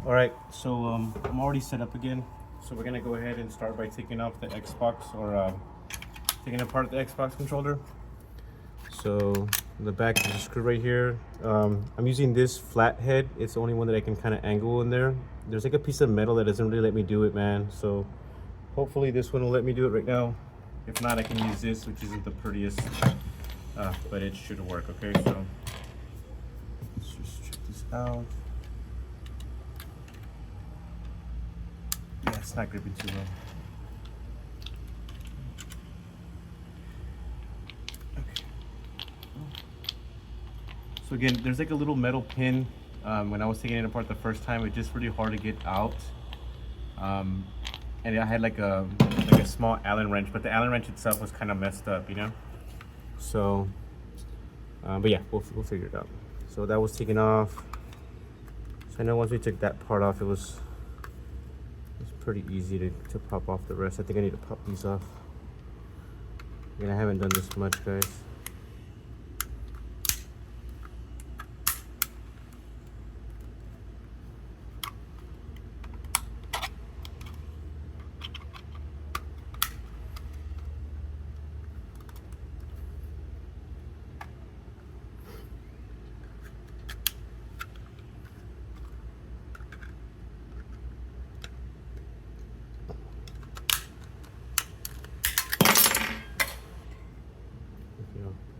All right, so I'm already set up again. So we're gonna go ahead and start by taking off the Xbox, or taking apart the Xbox controller. So the back is a screw right here. I'm using this flat head. It's the only one that I can kind of angle in there. There's like a piece of metal that doesn't really let me do it, man. So hopefully this one will let me do it right now. If not, I can use this, which isn't the prettiest, but it should work. Okay, so let's just check this out. Yeah, it's not gripping too well. Okay. So again, there's like a little metal pin. When I was taking it apart the first time, it's just really hard to get out. And I had like a small Allen wrench, but the Allen wrench itself was kind of messed up, you know. So, but yeah, we'll figure it out. So that was taken off. So I know once we took that part off, it was pretty easy to pop off the rest. I think I need to pop these off. Again, I haven't done this much, guys.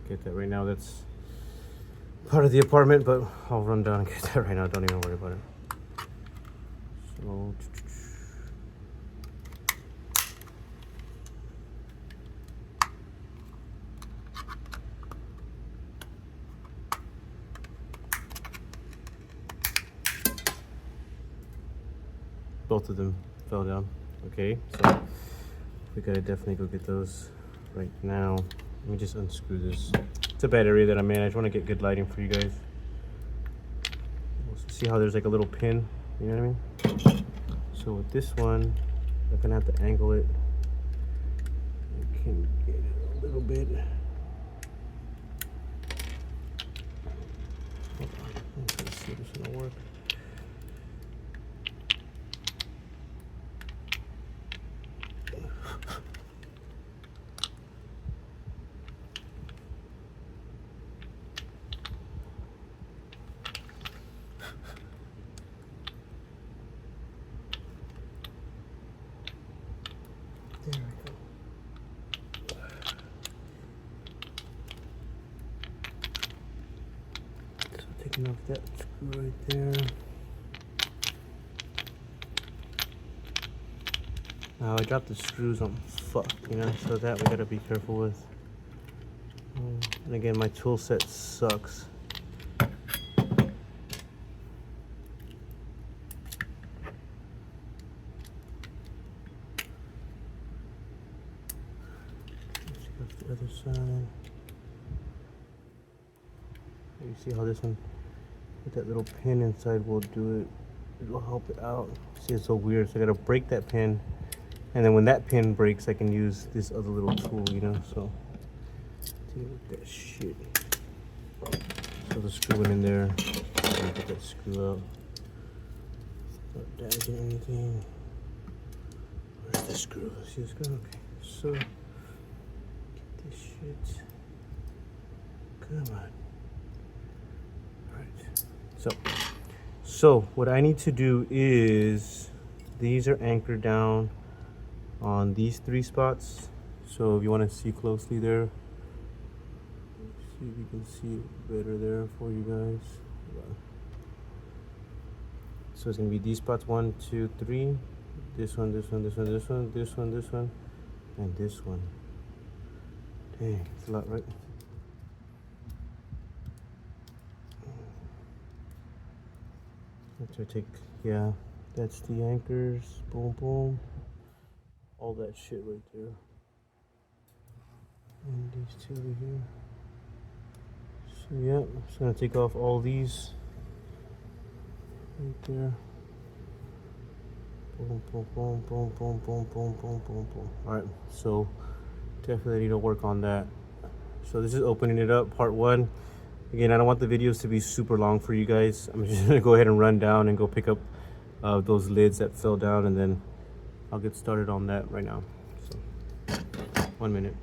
Get that right now. That's part of the apartment, but I'll run down and get that right now. Don't even worry about it. So both of them fell down. Okay, so we gotta definitely go get those right now. Let me just unscrew this. It's a bad area that I'm in. I just want to get good lighting for you guys. See how there's like a little pin, you know what I mean? So with this one, I'm gonna have to angle it. I can get it a little bit. Hold on, let's see if this is gonna work. There we go. So taking off that screw right there. Now I dropped the screws on fuck, you know, so that we gotta be careful with. And again, my tool set sucks. The other side. You see how this one with that little pin inside will do it. It will help it out. See, it's so weird. So I gotta break that pin, and then when that pin breaks, I can use this other little tool, you know. So deal with that shit. So the screw went in there. Get that screw out. Not damaging anything. Where's the screw? See the screw? Okay. So this shit. Come on. Alright. So what I need to do is, these are anchored down on these 3 spots. So if you want to see closely there, see if you can see it better there for you guys. So it's gonna be these spots, 1, 2, 3. This one, this one, this one, this one, this one, this one, and this one. Dang, it's a lot, right? Let's take, yeah, that's the anchors. Boom, boom. All that shit right there. And these 2 over here. So yeah, I'm just gonna take off all these right there. Boom, boom, boom, boom, boom, boom, boom, boom, boom, boom. All right, so definitely need to work on that. So this is opening it up, part 1. Again, I don't want the videos to be super long for you guys. I'm just gonna go ahead and run down and go pick up those lids that fell down, and then I'll get started on that right now. So 1 minute.